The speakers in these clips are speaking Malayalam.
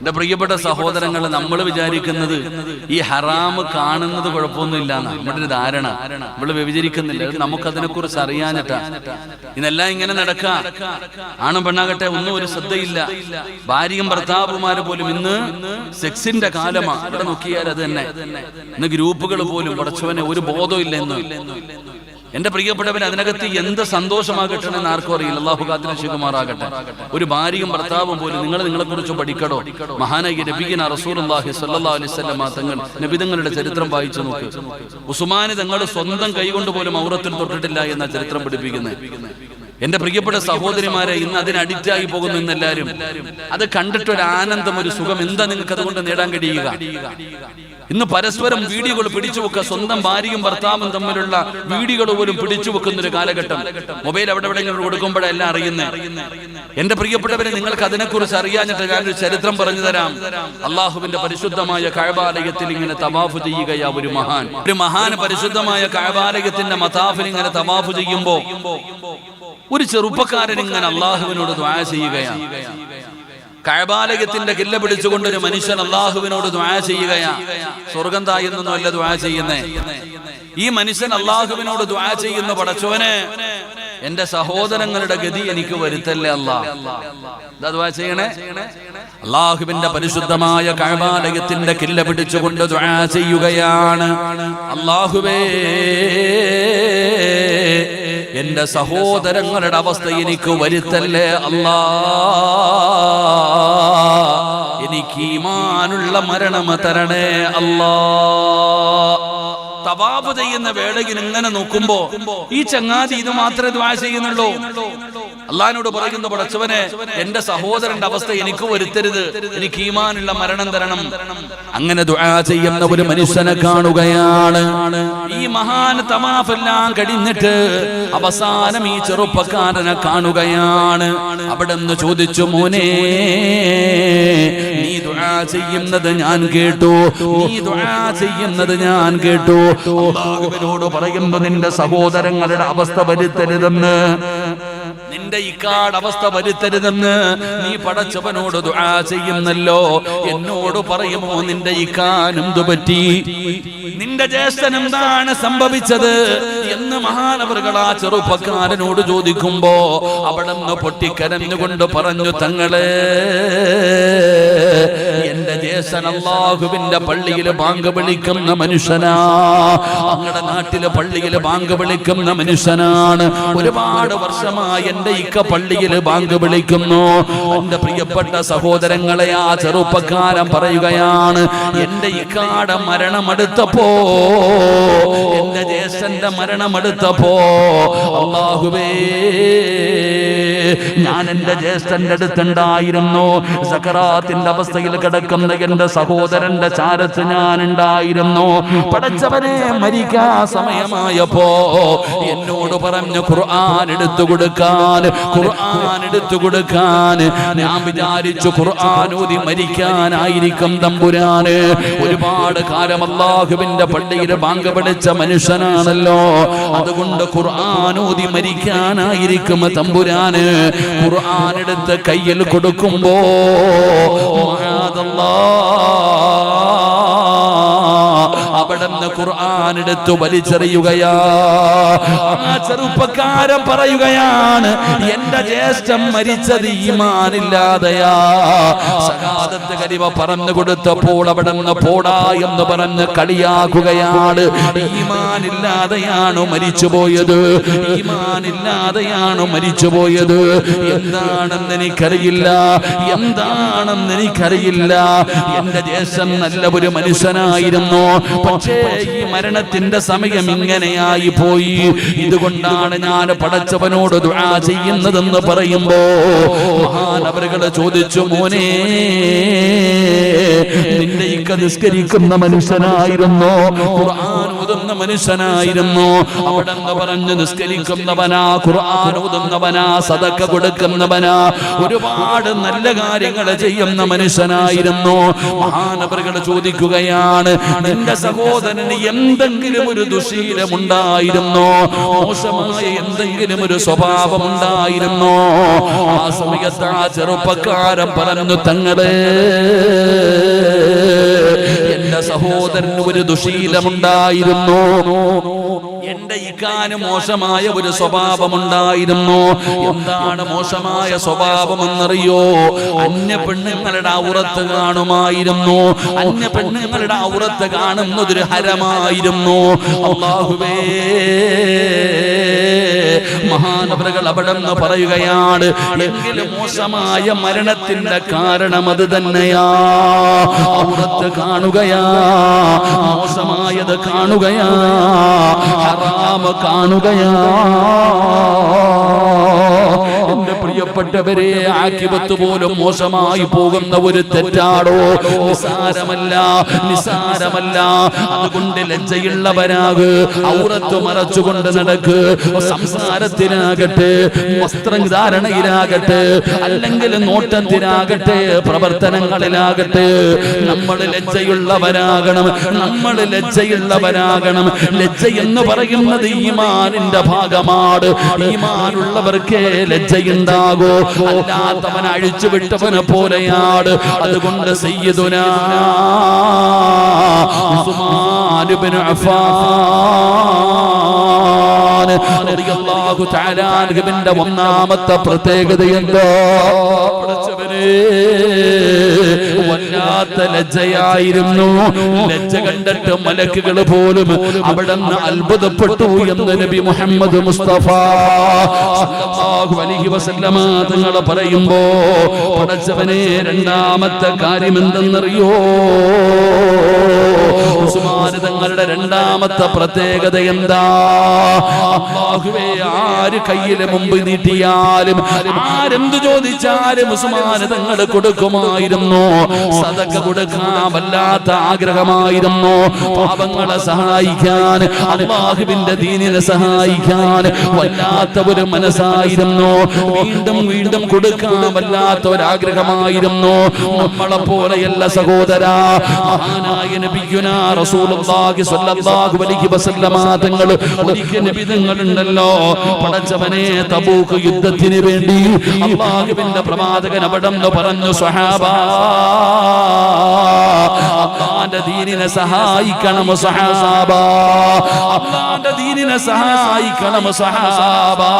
എന്റെ പ്രിയപ്പെട്ട സഹോദരങ്ങൾ, നമ്മൾ വിചാരിക്കുന്നത് ഈ ഹറാമ് കാണുന്നത് കുഴപ്പമൊന്നുമില്ല എന്നാണ് നമ്മുടെ ഒരു ധാരണ. നമ്മൾ വ്യഭിചരിക്കുന്നില്ല, നമുക്കതിനെക്കുറിച്ച് അറിയാഞ്ഞിട്ടാ ഇതെല്ലാം ഇങ്ങനെ നടക്കാം. ആണും പെണ്ണാകട്ടെ ഒന്നും ഒരു ശ്രദ്ധയില്ല. ഭാര്യയും ഭർത്താവുമാര് പോലും ഇന്ന് സെക്സിന്റെ കാലമാണ്. ഇവിടെ നോക്കിയാൽ അത് തന്നെ. ഇന്ന് ഗ്രൂപ്പുകൾ പോലും പടച്ചവനെ ഒരു ബോധവും ഇല്ല എന്ന്. എന്റെ പ്രിയപ്പെട്ടവൻ, അതിനകത്ത് എന്ത് സന്തോഷമാകട്ടെ എന്ന് ആർക്കും അറിയില്ല. അല്ലാഹു കാത്തിനെ ശികുമാറാകട്ടെ. ഒരു ഭാര്യയും ഭർത്താവും പോലും നിങ്ങളെ കുറിച്ച് പഠിക്കടോ. മഹാനായ നബിയുനാ റസൂലുള്ളാഹി സ്വല്ലല്ലാഹു അലൈഹി വസല്ലം തങ്ങൾ നബിതങ്ങളുടെ ചരിത്രം വായിച്ചു നോക്ക്. ഉസ്മാൻ തങ്ങൾ സ്വന്തം കൈകൊണ്ട് പോലും ഔറത്തിൽ തൊട്ടിട്ടില്ല എന്ന ചരിത്രം പഠിപ്പിക്കുന്നത്. എന്റെ പ്രിയപ്പെട്ട സഹോദരിമാരെ, ഇന്ന് അതിന് അഡിക്റ്റായി പോകുന്നു ഇന്നെല്ലാരും. അത് കണ്ടിട്ടൊരു ആനന്ദം, ഒരു സുഖം എന്താ നിങ്ങൾക്ക് അതുകൊണ്ട് നേടാൻ കഴിയുക? ഇന്ന് പരസ്പരം വീഡിയോകൾ പിടിച്ചു വെക്കുക. സ്വന്തം ഭാര്യയും ഭർത്താവും തമ്മിലുള്ള വീഡിയോകൾ പോലും പിടിച്ചു വെക്കുന്ന ഒരു കാലഘട്ടം. മൊബൈൽ അവിടെ എവിടെയെങ്കിലും കൊടുക്കുമ്പോഴെല്ലാം അറിയുന്നത്. എന്റെ പ്രിയപ്പെട്ടവരെ, നിങ്ങൾക്ക് അതിനെക്കുറിച്ച് അറിയാഞ്ഞിട്ട് ഞാനൊരു ചരിത്രം പറഞ്ഞു തരാം. അള്ളാഹുവിന്റെ പരിശുദ്ധമായ കഅബാലയത്തിൽ ഇങ്ങനെ തവാഫ് ചെയ്യുകയാ ഒരു മഹാൻ പരിശുദ്ധമായ കഅബാലയത്തിന്റെ മതാഫിൽ ഇങ്ങനെ തവാഫ് ചെയ്യുമ്പോ ഒരു ചെറുപ്പക്കാരൻ ഇങ്ങനെ അള്ളാഹുവിനോട് ദുആ ചെയ്യുകയാണ്. കഅബാലയത്തിന്റെ കില്ല പിടിച്ചുകൊണ്ട് ഒരു മനുഷ്യൻ അള്ളാഹുവിനോട് ദുആ ചെയ്യുകയാണ്. സ്വർഗം തായെന്നൊന്നും അല്ല ദുആ ചെയ്യുന്നേ. ഈ മനുഷ്യൻ അള്ളാഹുവിനോട് ദുആ ചെയ്യുന്ന, പടച്ചോനെ എന്റെ സഹോദരങ്ങളുടെ ഗതി എനിക്ക് വരുത്തല്ലേ അല്ലാഹ്. എന്താ ദുആ ചെയ്യണേ? അള്ളാഹുവിന്റെ പരിശുദ്ധമായ കഅബാലയത്തിന്റെ കില്ല പിടിച്ചുകൊണ്ട് ദുആ ചെയ്യുകയാണ്. അല്ലാഹുവേ, എന്റെ സഹോദരങ്ങളുടെ അവസ്ഥ എനിക്ക് വരുത്തല്ലേ അല്ലാ. എനിക്ക് ഈമാനുള്ള മരണം തരണേ അല്ലാ. തവാഫ് ചെയ്യുന്ന വേളയിൽ ഇങ്ങനെ നോക്കുമ്പോ ഈ ചങ്ങാതി ഇത് മാത്രമേ ദുആ ചെയ്യുന്നുള്ളൂ. അള്ളാഹിനോട് പറയുന്നു, പടച്ചവനെ എന്റെ സഹോദരന്റെ അവസ്ഥ എനിക്ക് വരുത്തരുത്, എനിക്ക് ഈമാനുള്ള മരണം തരണം. അങ്ങനെ ദുആ ചെയ്യുന്ന ഒരു മനുഷ്യനെ കാണുകയാണ്. ഈ മഹാൻ തവാഫെല്ലാം കഴിഞ്ഞിട്ട് അവസാനം ഈ ചെറുപ്പക്കാരനെ കാണുകയാണ്. അവിടെ നിന്ന് ചോദിച്ചു, മോനെ നീ ദുആ ചെയ്യുന്നത് ഞാൻ കേട്ടു, നീ ദുആ ചെയ്യുന്നത് ഞാൻ കേട്ടു. അല്ലാഹുവിനോട് പറയുന്നു, നിന്റെ സഹോദരങ്ങളുടെ അവസ്ഥ വരുത്തരുതെന്ന്, നിന്റെ ഇക്കാട് അവസ്ഥ വരുത്തരുതെന്ന് നീ പടച്ചവനോട് ദുആ ചെയ്യുന്നല്ലോ. എന്നോട് പറയുമോ നിന്റെ ഇക്കാനും പറ്റി, നിന്റെ ജ്യേഷ്ഠൻ എന്താണ് സംഭവിച്ചത് എന്ന് മഹാനവറുകൾ ആ ചെറുപ്പക്കാരനോട് ചോദിക്കുമ്പോ അവിടെ നിന്ന് പൊട്ടിക്കരഞ്ഞുകൊണ്ട് പറഞ്ഞു, തങ്ങളെ എന്റെ ജ്യേഷ്ഠൻ അല്ലാഹുവിന്റെ പള്ളിയിൽ ബാങ്ക് വിളിക്കുന്ന മനുഷ്യനാ, ഞങ്ങളുടെ നാട്ടിലെ പള്ളിയിൽ ബാങ്ക് വിളിക്കുന്ന മനുഷ്യനാണ്. ഒരുപാട് വർഷമായി എന്റെ ഇക്ക പള്ളിയിൽ ബാങ്ക് വിളിക്കുന്നു. എന്റെ പ്രിയപ്പെട്ട സഹോദരങ്ങളെ, ആ ചെറുപ്പക്കാരൻ പറയുകയാണ്, എന്റെ ഇക്കാടെ മരണമെടുത്തപ്പോ, എന്റെ ജ്യേഷ്ഠന്റെ മരണമെടുത്തപ്പോ, അല്ലാഹുവേ ഞാൻ എന്റെ ജ്യേഷ്ഠന്റെ അടുത്തുണ്ടായിരുന്നു. സക്കറാത്തിന്റെ അവസ്ഥയിൽ കിടക്കുന്ന എന്റെ സഹോദരന്റെ ചാരത്ത് ഞാൻ ഉണ്ടായിരുന്നു. പടച്ചവനെ, മരിക്കാൻ സമയമായപ്പോ എന്നോട് പറഞ്ഞു ഖുർആൻ എടുത്തു കൊടുക്കാൻ, ഖുർആൻ എടുത്തു കൊടുക്കാൻ. ഞാൻ വിചാരിച്ചു ഖുർആൻ ഓതി മരിക്കാനായിരിക്കും തമ്പുരാന്. ഒരുപാട് കാലം അല്ലാഹുവിന്റെ പള്ളിയിൽ ബാങ്ക് വിളിച്ച മനുഷ്യനാണല്ലോ, അതുകൊണ്ട് ഖുർആൻ ഓതി മരിക്കാനായിരിക്കും തമ്പുരാന്. ഖുർആൻ എടുത്ത് കയ്യിൽ കൊടുക്കുമ്പോ അവിടുന്ന് ഖുർആൻ എടുത്തു വലിച്ചെറിയുകയാ. ആ ചെറുപ്പക്കാരൻ പറയുകയാണ്, എന്റെ ജ്യേഷ്ഠൻ മരിച്ചത് ഈമാനില്ലാതെയാ. ശഹാദത്ത് കലിമ പറഞ്ഞു കൊടുത്തപ്പോൾ അവിടുന്ന് പോടാ എന്ന് പറഞ്ഞ് കളിയാക്കുകയാണ്. ഈമാനില്ലാതെയാണോ മരിച്ചുപോയത്, ഈമാനില്ലാതെയാണോ മരിച്ചുപോയത്. എന്താണെന്ന് എനിക്കറിയില്ല, എന്താണെന്ന് എനിക്കറിയില്ല. എന്റെ ജ്യേഷ്ഠൻ നല്ല ഒരു മനുഷ്യനായിരുന്നു, പക്ഷേ ഈ മരണത്തിന്റെ സമയം ഇങ്ങനെയായി പോയി. ഇതുകൊണ്ടാണ് ഞാൻ പടച്ചവനോട് ദുആ ചെയ്യുന്നതെന്ന് പറയുമ്പോ മഹാനവറുകൾ ചോദിച്ചു, മോനെ നിന്റെ ഇക്ക നിസ്കരിക്കുന്ന മനുഷ്യനായിരുന്നു, ഖുർആൻ ഓതുന്ന മനുഷ്യനായിരുന്നു. അവിടെ പറഞ്ഞു, നിസ്കരിക്കുന്നവനാ, ഖുർആൻ ഓതുന്നവനാ, സദഖ കൊടുക്കുന്നവനാ, ഒരുപാട് നല്ല കാര്യങ്ങൾ ചെയ്യുന്ന മനുഷ്യനായിരുന്നു. മഹാനവറുകൾ ചോദിക്കുകയാണ്, നിന്റെ സഹോദരന് എന്തെങ്കിലും ഒരു ദുശീലമുണ്ടായിരുന്നോ, മോശമായ എന്തെങ്കിലും ഒരു സ്വഭാവമുണ്ടായിരുന്നോ? ആ സമയത്ത് ആ ചെറുപ്പക്കാരൻ പറഞ്ഞു, തങ്ങളെ സഹോദരന് ഒരു ദുശീലമുണ്ടായിരുന്നു. എന്റെ ഇക്കാന് മോശമായ ഒരു സ്വഭാവമുണ്ടായിരുന്നു. എന്താണ് മോശമായ സ്വഭാവമെന്നറിയോ? അന്യ പെണ്ണുങ്ങളുടെ ഔറത്ത് കാണുമായിരുന്നു. അന്യ പെണ്ണുങ്ങളുടെ ഔറത്ത് കാണുന്നതൊരു ഹരമായിരുന്നു. അല്ലാഹുവേ, മഹാനവറുകൾ അവിടെ നിന്ന് പറയുകയാണ്, എങ്കിലും മോശമായ മരണത്തിന്റെ കാരണം അത് തന്നെയാ. ഔറത്ത് കാണുകയാ, മോശമായത് കാണുകയാ, ഹറാമ് കാണുകയാ. എന്റെ പ്രിയപ്പെട്ടവരെ, ആഖിബത്ത് പോലും മോശമായി പോകുന്ന ഒരു തെറ്റാടോ? നിസാരമല്ല, നിസാരമല്ല. അതുകൊണ്ട് ലജ്ജയുള്ളവരാക്, ഔറത്ത് മറച്ചുകൊണ്ട് നടക്ക്. സംസാരത്തിനാകട്ടെ, വസ്ത്രധാരണയിലാകട്ടെ, അല്ലെങ്കിൽ നോട്ടത്തിനാകട്ടെ, പ്രവർത്തനങ്ങളിലാകട്ടെ, നമ്മൾ ലജ്ജയുള്ളവരാകണം. നമ്മൾ ലജ്ജയുള്ളവരാകണം. ലജ്ജ എന്ന് പറയുന്നത് ഈമാനിന്റെ ഭാഗമാണ്. ഈമാനുള്ളവർക്ക് ലജ്ജയുണ്ടാകോ, അല്ലാത്തവൻ അഴിച്ചുവിട്ടവനെ പോലെയാണ്. അതുകൊണ്ട് സയ്യിദുനാ ഉസ്മാൻ ഇബ്നു അഫ്ഫാൻ റളിയല്ലാഹു തആല അൻഹുവിന്റെ ഒന്നാമത്തെ പ്രത്യേകത എന്താ? വല്ലാത്ത ലജ്ജയായിരുന്നു. ലജ്ജ കണ്ടിട്ട് മലക്കുകൾ പോലും അവിടെ നിന്ന് അത്ഭുതപ്പെട്ടു എന്ന് നബി മുഹമ്മദ് മുസ്തഫ സല്ലല്ലാഹു അലൈഹി വസല്ലമ തങ്ങൾ പറയുമ്പോ, പടച്ചവനെ, രണ്ടാമത്തെ കാര്യം എന്തെന്നറിയോ? ഉസ്മാൻ തങ്ങളുടെ രണ്ടാമത്തെ പ്രത്യേകത എന്താ? അല്ലാഹുവേ, ആര് കയ്യിലെ മുമ്പ് നീട്ടിയാലും, ആരെന്ത് ചോദിച്ചാലും ഉസ്മാൻ തങ്ങൾ കൊടുക്കുമായിരുന്നു. സദഖ കൊടുക്കാൻ വല്ലാത്ത ആഗ്രഹമായിരുന്നു. പാപങ്ങളെ സഹായിക്കാൻ, അല്ലാഹുവിന്റെ ദീനിനെ സഹായിക്കാൻ വല്ലാത്ത ഒരു മനസ്സായിരുന്നു. വീണ്ടും വീണ്ടും കൊടുക്കാൻ വല്ലാത്ത ഒരാഗ്രഹമായിരുന്നു. നമ്മളെ പോലെയല്ല സഹോദരാ. മഹാനായ നബിയുനാ റസൂലുള്ളാഹി സ്വല്ലല്ലാഹു അലൈഹി വസല്ലമ തങ്ങൾ ഒരിക്കൽ നബി തങ്ങളുണ്ടല്ലോ, പടച്ചവനെ, തബൂക്ക് യുദ്ധത്തിന് വേണ്ടി അല്ലാഹുവിന്റെ പ്രവാചകൻ അവിടെ നിന്ന് പറഞ്ഞു, സ്വഹാബാ, അല്ലാഹുവിന്റെ ദീനിനെ സഹായിക്കണം സ്വഹാബാ, അല്ലാഹുവിന്റെ ദീനിനെ സഹായിക്കണം സ്വഹാബാ.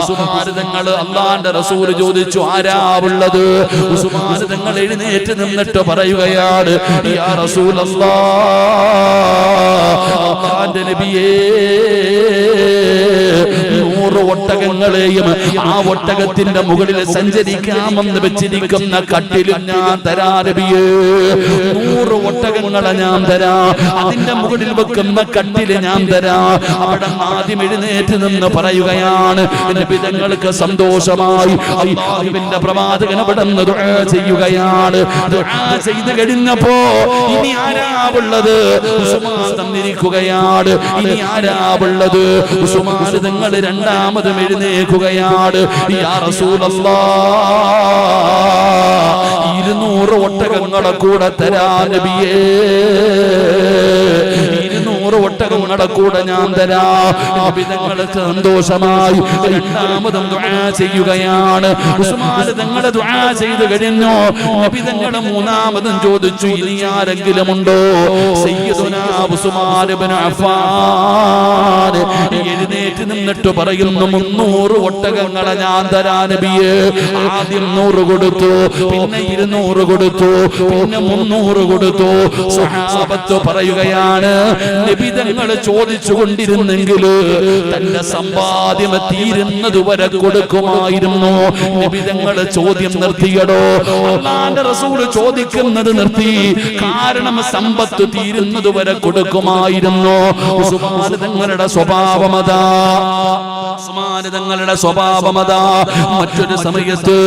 ഉസ്മാൻ തങ്ങൾ അല്ലാഹുവിന്റെ റസൂൽ ചോദിച്ചു, ആരാ ഉള്ളത്? ഉസ്മാൻ തങ്ങൾ എഴുന്നേറ്റ് നിന്നിട്ട് പറയുകയാണ്, യാ റസൂലല്ലാഹ്, അല്ലാഹുവിന്റെ നബിയേ, 100 ഒട്ടകങ്ങളെയും ആ ഒട്ടകത്തിന്റെ മുകളിൽ സഞ്ചരിക്കാമെന്ന് വെച്ചിരിക്കുന്ന കട്ടിലും ഞാൻ തരാ നബിയേ. 100 ഒട്ടകങ്ങളെ ഞാൻ തരാ, അതിന്റെ മുകളിൽ വെക്കുന്ന കട്ടില് ഞാൻ തരാ. അവിടെ ആദ്യം എഴുന്നേറ്റ് നിന്ന് പറയുകയാണ്, നബി തങ്ങൾക്ക് സന്തോഷമായി. അല്ലാഹുവിന്റെ പ്രവാചകൻ അവിടെ നിന്ന് ദുആ ചെയ്യുകയാണ്. ദുആ ചെയ്തു കഴിഞ്ഞപ്പോ ഇനി ആരാവുള്ളത്? ഉസ്മാൻ തന്നിരിക്കുകയാണ്. ഇനി ആരാവുള്ളത്? ഉസ്മാൻ തങ്ങൾ രണ്ടാമതും എഴുന്നേൽക്കുകയാണ്. യാ റസൂലല്ലാഹ്, 200 ഒട്ടകങ്ങളെ കൂടെ തരാ നബിയേ, 200 ഒട്ടകങ്ങളുടെ കൂടെ ഞാൻ തരാ. നബി തങ്ങൾക്ക് സന്തോഷമായി. രണ്ടാമതും ദുആ ചെയ്യുകയാണ്. ഉസ്മാൻ തങ്ങൾ ദുആ ചെയ്തു കഴിഞ്ഞു. നബി തങ്ങൾ മൂന്നാമതും ചോദിച്ചു, ഇനി ആരെങ്കിലും ഉണ്ടോ? സയ്യിദുനാ ഉസ്മാൻ ഇബ്നു അഫ്ഫാൻ എഴുന്നേറ്റ് നിന്നിട്ട് പറയുന്നു, 300 ഒട്ടകങ്ങളെ ഞാൻ തരാ നബിയേ. ആദ്യം 100 കൊടുത്തു, പിന്നെ 200 കൊടുത്തു, പിന്നെ 300 കൊടുത്തു. സ്വഹാബത്ത് പറയുകയാണ്, നബി തങ്ങൾ ചോദിച്ചു കൊണ്ടിരുന്നെങ്കിൽ തന്റെ സമ്പാദ്യം തീരുന്നത് വരെ കൊടുക്കുമായിരുന്നു. നബി തങ്ങൾ ചോദ്യം നിർത്തിയടോ. അല്ലാഹുവിന്റെ റസൂൽ ചോദിക്കുന്നത് നിർത്തി. കാരണം സമ്പത്ത് തീരുന്നത് വരെ കൊടുക്കുമായിരുന്നു. ഉസ്മാൻ തങ്ങളുടെ സ്വഭാവമതാ, ഉസ്മാൻ തങ്ങളുടെ സ്വഭാവമതാ. മറ്റൊരു സമയത്ത്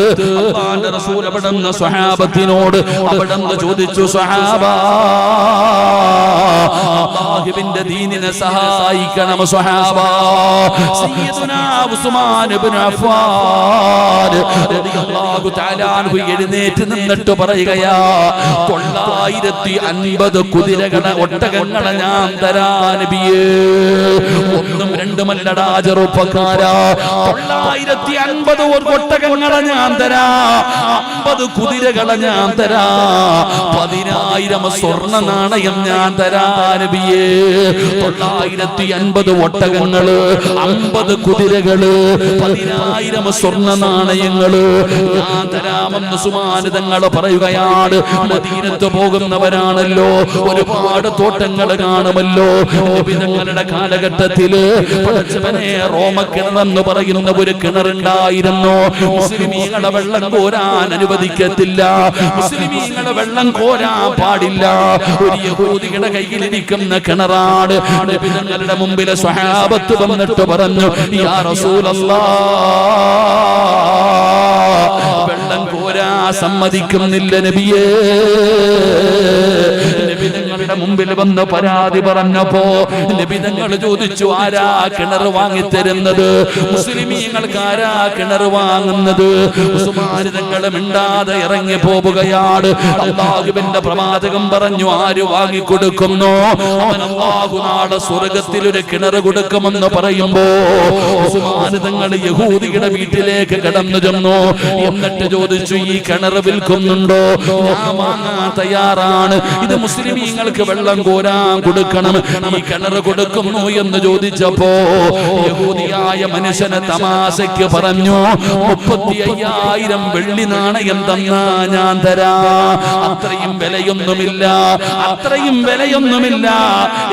അല്ലാഹുവിന്റെ റസൂൽ അവിടെ നിന്ന് സ്വഹാബത്തിനോട് അവിടെ നിന്ന് ചോദിച്ചു, സ്വഹാബാ, അല്ലാഹുവിന്റെ അല്ലാഹുവിന്റെ ദീനിനെ സഹായിക്കണം സ്വഹാബ. സയ്യിദുനാ ഉസ്മാൻ ഇബ്നു അഫ്ഫാൻ റളിയല്ലാഹു തആല അൻഹു എഴുന്നേറ്റ് നിന്നിട്ട് പറയുകയാ, 950 കുതിരകളെ ഒട്ടകങ്ങളെ ഞാൻ തരാ നബിയേ. ഒന്നും രണ്ടുമല്ലടാ ചെറുപ്പക്കാരാ, 950 ഒട്ടകങ്ങളെ ഞാൻ തരാ, 50 കുതിരകളെ ഞാൻ തരാ, 10,000 സ്വർണ്ണ നാണയം ഞാൻ തരാ നബിയേ. 950 ഒട്ടകങ്ങള്, 50 കുതിരകള്, 10,000 സ്വർണ്ണ നാണയങ്ങള് ഞാൻ തരാമെന്ന് ഉസ്മാൻ തങ്ങൾ പറയുകയാണ്. മദീനത്ത് പോകുന്നവരാണല്ലോ, ഒരുപാട് തോട്ടങ്ങൾ കാണുമല്ലോ. നബി തങ്ങളുടെ കാലഘട്ടത്തില് പടച്ചവനെ റോമക്കിണറെന്ന് പറയുന്ന ഒരു കിണറുണ്ടായിരുന്നു. മുസ്ലിമീങ്ങളെ വെള്ളം കോരാൻ അനുവദിക്കത്തില്ല, മുസ്ലിമീങ്ങളെ വെള്ളം കോരാൻ പാടില്ല. ഒരു യഹൂദിയുടെ കയ്യിലിരിക്കുന്ന കിണറാണ്. നബി തങ്ങളുടെ മുമ്പിലെ സ്വഹാബത്ത് വന്നിട്ട് പറഞ്ഞു, യാ റസൂലല്ലാഹ്, വെള്ളം കോരാ സമ്മതിക്കുന്നില്ല നബിയേ. നബി തങ്ങളുടെ മുമ്പിൽ വന്ന് പരാതി പറഞ്ഞപ്പോ നബി തങ്ങൾ ചോദിച്ചു, ആരാ കിണർ വാങ്ങിത്തരുന്നത്? മുസ്ലിമീങ്ങൾക്ക് ആരാ കിണർ വാങ്ങുന്നത്? ഉസ്മാൻ തങ്ങൾ മിണ്ടാതെ ഇറങ്ങി പോവുകയാണ്. അല്ലാഹുവിന്റെ പ്രവാചകൻ പറഞ്ഞു, ആര് വാങ്ങിക്കൊടുക്കുന്നു അവൻ അല്ലാഹു നാളെ സ്വർഗ്ഗത്തിൽ ഒരു കിണർ കൊടുക്കുമെന്ന് പറയുമ്പോ ഉസ്മാൻ തങ്ങൾ യഹൂദിയുടെ വീട്ടിലേക്ക് കടന്നു ചെന്നു. എന്നിട്ട് ചോദിച്ചു, ഈ കിണർ വിൽക്കുന്നുണ്ടോ? ഞാൻ വാങ്ങാൻ തയ്യാറാണ്. ഇത് മുസ്ലിമീങ്ങൾക്ക് വെള്ളം കോരാൻ കൊടുക്കണം, ഈ കിണർ കൊടുക്കുന്നു എന്ന് ചോദിച്ചപ്പോ യഹൂദിയായ മനുഷ്യനെ തമാശയ്ക്ക് പറഞ്ഞു, 35,000 വെള്ളി നാണയം തന്നാ ഞാൻ തരാ. അത്രയും വിലയൊന്നുമില്ല, അത്രയും വിലയൊന്നുമില്ല.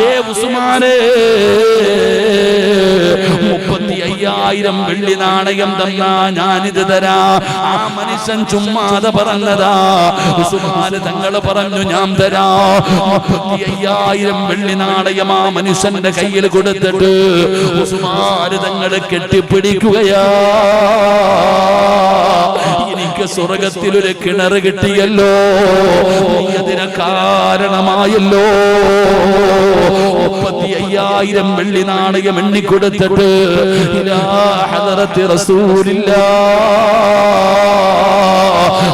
ഏ ഉസ്മാനേ, 35,000 വെള്ളി നാണയം തന്നാ ഞാനിത് തരാ. ആ മനുഷ്യൻ ചുമ്മാതെ പറഞ്ഞതാ. ഉസ്മാൻ തങ്ങൾ പറഞ്ഞു, ഞാൻ തരാ. 35,000 വെള്ളി നാണയം ആ മനുഷ്യന്റെ കയ്യിൽ കൊടുത്തിട്ട് ഉസ്മാൻ തങ്ങൾ കെട്ടിപ്പിടിക്കുകയാ. എനിക്ക് സ്വർഗത്തിൽ ഒരു കിണർ കിട്ടിയല്ലോ, നീ അതിന് കാരണമായല്ലോ. 35,000 വെള്ളി നാണയം എണ്ണിക്കൊടുത്തിട്ട് ഇലാ ഹദറത്തി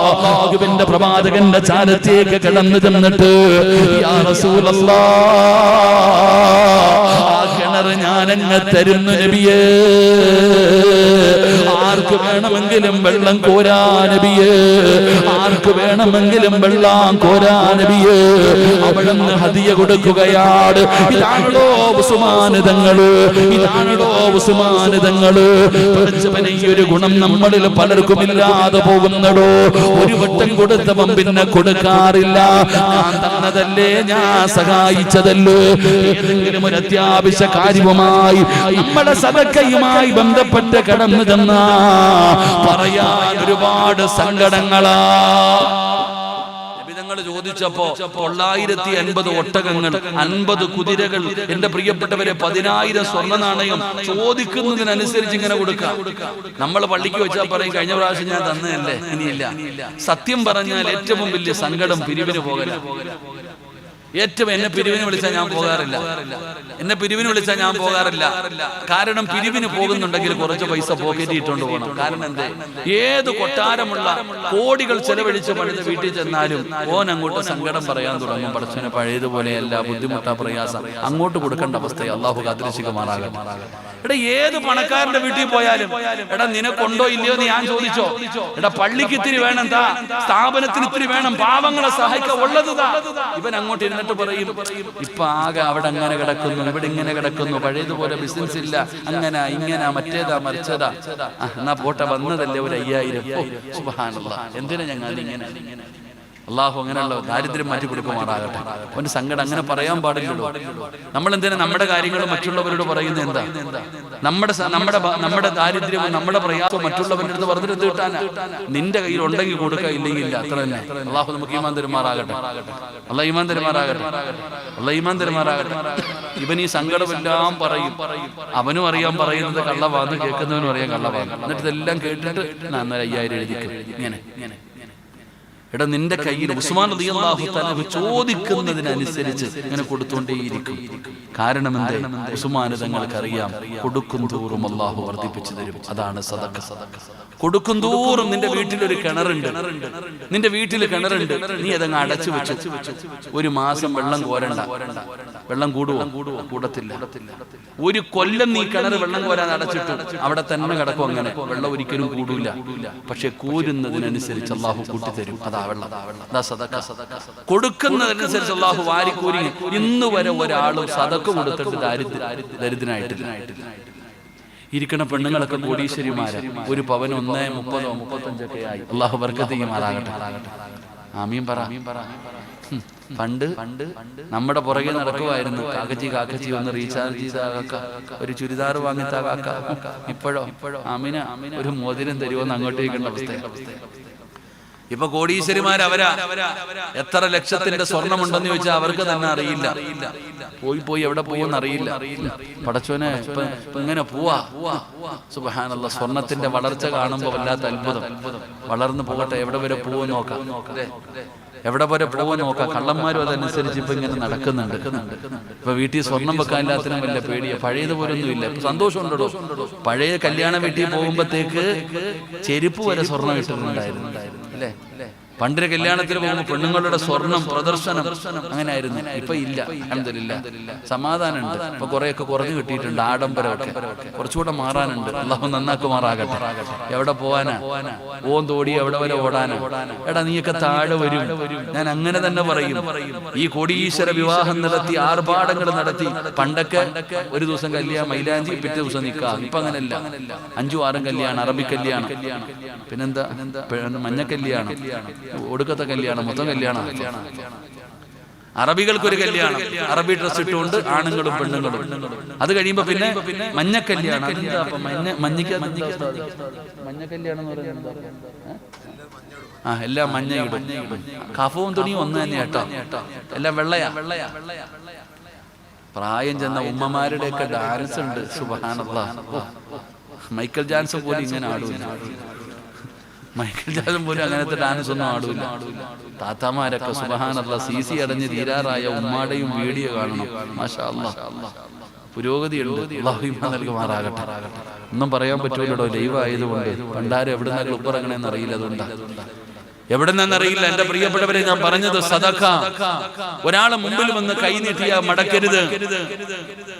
അല്ലാഹുവിന്റെ പ്രവാചകന്റെ ചാരത്തേക്ക് കടന്നു ചെന്നിട്ട്, യാ റസൂലല്ലാഹ്, ആ കിണർ ഞാനങ്ങ് തരുന്നു നബിയേ. ആർക്ക് വേണമെങ്കിലും വെള്ളം കോരാ നബിയേ, ആർക്ക് വേണമെങ്കിലും വെള്ളം കോരാ നബിയേ. അവിടുന്ന് ഹദിയ കൊടുക്കുകയാണ്. ഇതാണല്ലോ ഉസ്മാൻ തങ്ങള്, ഇതാണല്ലോ ഉസ്മാൻ തങ്ങള്. പഠിച്ചവനെ, ഈ ഒരു ഗുണം നമ്മളിൽ പലർക്കും ഇല്ലാതെ പോകുന്നടോ. ഒരു വട്ടം കൊടുത്തവൻ പിന്നെ കൊടുക്കാറില്ല. ഞാൻ തന്നതല്ലേ, ഞാൻ സഹായിച്ചതല്ലേ. ഏതെങ്കിലും ഒരു അത്യാവശ്യ കാര്യവുമായി നമ്മുടെ സദക്കയുമായി ബന്ധപ്പെട്ട് കടന്നു ചെന്ന പറയാൻ ഒരുപാട് സങ്കടങ്ങളാ. ചോദിച്ചപ്പോ 950 ഒട്ടകങ്ങൾ, 50 കുതിരകൾ, എന്റെ പ്രിയപ്പെട്ടവരെ 10,000 സ്വർണ്ണ നാണയം ചോദിക്കുന്നതിനനുസരിച്ച് ഇങ്ങനെ കൊടുക്കാം. നമ്മൾ പള്ളിക്ക് വെച്ചാൽ പറയും, കഴിഞ്ഞ പ്രാവശ്യം ഞാൻ തന്നതല്ലേ, ഇനിയില്ല. സത്യം പറഞ്ഞാൽ ഏറ്റവും വലിയ സങ്കടം പിരിവിന് പോകല. ഏറ്റവും എന്നെ പിരിവിന് വിളിച്ചാൽ ഞാൻ പോകാറില്ല, എന്നെ പിരിവിന് വിളിച്ചാൽ ഞാൻ പോകാറില്ല. കാരണം പിരിവിന് പോകുന്നുണ്ടെങ്കിൽ കുറച്ച് പൈസ പോക്കറ്റിൽ ഇട്ടുകൊണ്ട് പോകണം. കാരണം എന്തേ, ഏത് കൊട്ടാരമുള്ള കോടികൾ ചെലവഴിച്ച് പണിത് വീട്ടിൽ ചെന്നാലും ഓൻ അങ്ങോട്ട് സങ്കടം പറയാൻ തുടങ്ങും. പടച്ചവനെ പഴയതുപോലെയല്ല, ബുദ്ധിമുട്ടാ, പ്രയാസം, അങ്ങോട്ട് കൊടുക്കേണ്ട അവസ്ഥയെ അള്ളാഹു കാത്തിരക്ഷിക്കുമാറാകട്ടെ. എടാ, ഏത് പണക്കാരന്റെ വീട്ടിൽ പോയാലും, എടാ നിനക്കൊണ്ടോ ഇല്ലയോ എന്ന് ഞാൻ ചോദിച്ചോ? എടാ, പള്ളിക്ക് ഇത്തിരി വേണം താ, സ്ഥാപനത്തിന് ഇത്തിരി വേണം, പാവങ്ങളെ സഹായിക്കാൻ ഉള്ളത് താ. ഇവൻ അങ്ങോട്ട് ഇരുന്നിട്ട് പറയും, ഇപ്പൊ ആകെ അവിടെ അങ്ങനെ കിടക്കുന്നു, ഇവിടെ ഇങ്ങനെ കിടക്കുന്നു, പഴയതുപോലെ ബിസിനസ് ഇല്ല, അങ്ങനെ ഇങ്ങനെ മറ്റേതാ മറിച്ചതാ. എന്നാ പോട്ടെ, വന്നതല്ലേ ഒരു 5,000. സുബ്ഹാനല്ലാഹ്, എന്തിനാ ഞങ്ങൾ ഇങ്ങനെ? അള്ളാഹു അങ്ങനെയുള്ള ദാരിദ്ര്യം മാറ്റി കൊടുക്കുമാറാകട്ടെ. അവന്റെ സങ്കടം അങ്ങനെ പറയാൻ പാടില്ലല്ലോ. നമ്മൾ എന്തിനാ നമ്മുടെ കാര്യങ്ങൾ മറ്റുള്ളവരോട് പറയുന്നത്? എന്താ നമ്മുടെ ദാരിദ്ര്യവും നമ്മുടെ പ്രയാസവും മറ്റുള്ളവരുടെ അടുത്ത് പറഞ്ഞിട്ട് കിട്ടാനാ? നിന്റെ കയ്യിൽ ഉണ്ടെങ്കിൽ കൊടുക്കുക, ഇല്ലെങ്കിൽ ഇല്ല, അത്ര തന്നെ. അള്ളാഹു നമുക്ക് ഈമാൻ തരുമാറാകട്ടെ. അള്ളാഹ് ഈമാൻ തരുമാറാകട്ടെ. അള്ളാഹ് ഈമാൻ തരുമാറാകട്ടെ. ഇവൻ ഈ സങ്കടമെല്ലാം പറയും. അവനും അറിയാൻ പറയുന്നത് കള്ളവാന്ന്, കേൾക്കുന്നവനും അറിയാൻ കള്ളവാന്ന്. എന്നിട്ട് ഇതെല്ലാം കേട്ടിട്ട് 5,000 എഴുതിക്കും. ഇങ്ങനെ എടാ നിന്റെ കയ്യിൽ ഉസ്മാൻ റളിയല്ലാഹു തആല ചോദിക്കുന്നതിനനുസരിച്ച് ഇങ്ങനെ കൊടുത്തുകൊണ്ടേയിരിക്കും. കാരണം എന്തേ? ഉസ്മാൻ തങ്ങൾക്കറിയാം കൊടുക്കും തോറും അല്ലാഹു വർദ്ധിപ്പിച്ചു തരും. അതാണ് സദഖ. കൊടുക്കും തോറും നിന്റെ വീട്ടിലൊരു കിണറുണ്ട്, നിന്റെ വീട്ടിൽ കിണറുണ്ട്, നീ അതങ്ങ് അടച്ചു വെച്ചു. ഒരു മാസം വെള്ളം കോരണ്ട. വെള്ളം കൂടുവോ? കൂടത്തില്ല. ഒരു കൊല്ലം നീ കിണർ വെള്ളം കോരാൻ അടച്ചിട്ടു, അവിടെ തന്നെ കിടക്കും. അങ്ങനെ വെള്ളം ഒരിക്കലും കൂടില്ല. പക്ഷെ കോരുന്നതിനനുസരിച്ച് അല്ലാഹു കൂട്ടിത്തരും. അതാ വെള്ളം, അതാ സദഖ. കൊടുക്കുന്നതിനനുസരിച്ച് അല്ലാഹു വാരിക്കോരി. ഇന്ന് വരെ ഒരാളും സദഖ കൊടുത്തിട്ട് ദരിദ്രനായിട്ടില്ല. ഇരിക്കണ പെണ്ണുങ്ങളൊക്കെ കോടീശ്വരിമാര്. ഒരു പവന് 1.30 35 ആയി. അല്ലാഹു ബർക്കത്ത് ചെയ്യുമാറാകട്ടെ. ആമീൻ പറ. പണ്ട് നമ്മുടെ പുറകെ നടക്കുമായിരുന്നു. കാക്കച്ചി ഒന്ന് റീചാർജ് ചെയ്താകാക്ക, ഒരു ചുരിദാർ വാങ്ങിത്താകാക്ക. ഇപ്പോഴോ ആമിന ഒരു മോതിരം തരുമോന്ന് അങ്ങോട്ടേക്കുള്ള അവസ്ഥ. ഇപ്പൊ കോടീശ്വരിമാർ അവരാ. എത്ര ലക്ഷത്തിന്റെ സ്വർണമുണ്ടെന്ന് ചോദിച്ചാൽ അവർക്ക് തന്നെ അറിയില്ല. പോയി എവിടെ പോയെന്ന് അറിയില്ല. പടച്ചോനെ ഇപ്പൊ ഇങ്ങനെ പോവാ. സുബ്ഹാനല്ലാഹ്. സ്വർണത്തിന്റെ വളർച്ച കാണുമ്പോ വല്ലാത്ത അത്ഭുതം. വളർന്നു പോകട്ടെ, എവിടെ വരെ പോവെന്ന് നോക്കാം. എവിടെ വരെ പോവെന്ന് നോക്കാം. കള്ളന്മാരും അതനുസരിച്ച് ഇപ്പൊ ഇങ്ങനെ നടക്കുന്നുണ്ട്. ഇപ്പൊ വീട്ടിൽ സ്വർണം വെക്കാൻ എല്ലാത്തിനും വല്ല പേടിയാ. പഴയതുപോലൊന്നും ഇല്ല. സന്തോഷം ഉണ്ടോ? പഴയ കല്യാണ വീട്ടിൽ പോകുമ്പോഴത്തേക്ക് ചെരുപ്പ് വരെ സ്വർണം ഇട്ടിട്ടുണ്ടായിരുന്നു അല്ലേ? പണ്ടൊരു കല്യാണത്തിന് പോകുമ്പോൾ പെണ്ണുങ്ങളുടെ സ്വർണം പ്രദർശനം അങ്ങനെ ആയിരുന്നു. ഇപ്പൊ ഇല്ല. അൽഹംദുലില്ലാഹ്, സമാധാനമുണ്ട്. ഇപ്പൊ കുറെയൊക്കെ കുറഞ്ഞു കിട്ടിയിട്ടുണ്ട്. ആഡംബരമൊക്കെ കുറച്ചുകൂടെ മാറാനുണ്ട്. അല്ലാഹു നന്നാക്കുമാറാകട്ടെ. എവിടെ പോവാനാ? തോടി എവിടെ വരെ ഓടാനാ? എടാ നീയൊക്കെ താഴെ വരും. ഞാൻ അങ്ങനെ തന്നെ പറയും. ഈ കോടീശ്വര വിവാഹം നടത്തി, ആർഭാടങ്ങൾ നടത്തി. പണ്ടൊക്കെ ഒരു ദിവസം കല്യാണം, മൈലാഞ്ചി, പിറ്റേ ദിവസം നിക്കാഹ്. ഇപ്പൊ അങ്ങനെയല്ല. 5 6 കല്യാണം, അറബി കല്യാണം, പിന്നെന്താ മഞ്ഞ കല്യാണം, ഒടുക്കത്തെ കല്യാണം, മൊത്തം കല്യാണം. അറബികൾക്കൊരു കല്യാണം, അറബി ഡ്രസ് ഇട്ടുകൊണ്ട് ആണുങ്ങളും പെണ്ണുങ്ങളും. അത് കഴിയുമ്പോ പിന്നെ മഞ്ഞ കല്യാണം. മഞ്ഞ കല്യാണം എന്ന് പറയുന്നത് എല്ലാം മഞ്ഞ ഇടും. കഫവും തുണിയും ഒന്ന് തന്നെ കേട്ടോ. എല്ലാം വെള്ളയാ. പ്രായം ചെന്ന ഉമ്മമാരുടെയൊക്കെ ഡാൻസ് ഉണ്ട്. സുബ്ഹാനല്ലാഹ്. മൈക്കൽ ജാൻസൺ പോലും ഇങ്ങനെ ആടൂല. മൈക്കൽ ജാക്സൺ പോലും അങ്ങനത്തെ ഡാൻസ് ഒന്നും ആടൂല. താത്താമാരൊക്കെ സുബ്ഹാനല്ലാഹ് CC അടഞ്ഞ് തീരാറായ ഉമ്മാടെയും വീഡിയോ കാണണം. മാഷാ അല്ലാഹ്, പുരോഗതിയുണ്ട്. അല്ലാഹു ഈമാൻ നൽകുമാറാകട്ടെ. ഒന്നും പറയാൻ പറ്റൂലടോ, ലൈവ് ആയതുകൊണ്ട്. പണ്ടാരും എവിടെ നിന്നൊക്കെ ഉപ്പിറങ്ങണേന്ന് അറിയില്ല. അതുകൊണ്ടാ എവിടെ നിന്നറിയില്ല. എന്റെ പ്രിയപ്പെട്ടവരെ, ഞാൻ പറഞ്ഞത് സദഖ. ഒരാളെ മുമ്പിൽ വന്ന് കൈ നീട്ടിയാ മടക്കരുത്.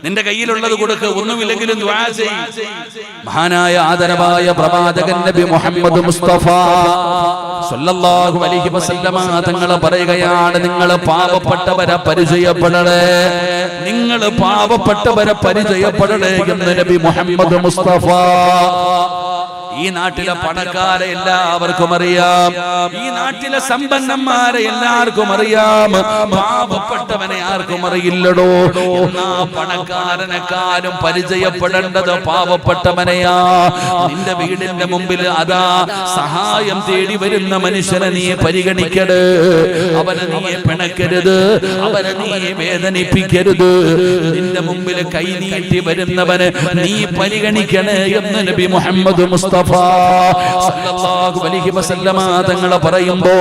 നിന്റെ കയ്യിലുള്ളത് കൊടുക്ക്. ഒന്നുമില്ലെങ്കിലും ദുആ ചെയ്യ്. മഹാനായ ആദരവായ പ്രവാചകൻ നബി മുഹമ്മദ് മുസ്തഫ സല്ലല്ലാഹു അലൈഹി വസല്ലമ തങ്ങൾ പറയുകയാണ്, നിങ്ങൾ പാവപ്പെട്ടവരെ പരിചയപ്പെടണേ, നിങ്ങൾ പാവപ്പെട്ടവരെ പരിചയപ്പെടണേ എന്ന് നബി മുഹമ്മദ് മുസ്തഫ. ഈ നാട്ടിലെ പണക്കാരെ എല്ലാവർക്കും അറിയാം. ഈ നാട്ടിലെ സമ്പന്നന്മാരെ എല്ലാവർക്കും അറിയാം. പാവപ്പെട്ടവനെ ആർക്കും അറിയില്ലടോ. എന്നാ പണക്കാരനെക്കാളും പരിചയപ്പെടേണ്ടത് പാവപ്പെട്ടവനെയാ. നിന്റെ വീടിന്റെ മുമ്പിൽ അതാ സഹായം തേടി വരുന്ന മനുഷ്യനെ നീ പരിഗണിക്കരുത്. അവനെ നീ പിണക്കരുത്, അവനെ നീ വേദനിപ്പിക്കരുത്. നിന്റെ മുമ്പിൽ കൈ നീട്ടി വരുന്നവനെ നീ പരിഗണിക്കണേ എന്ന് നബി മുഹമ്മദ് മുസ്തഫ സല്ലല്ലാഹു അലൈഹി വസല്ലമ തങ്ങൾ പറയുമ്പോ,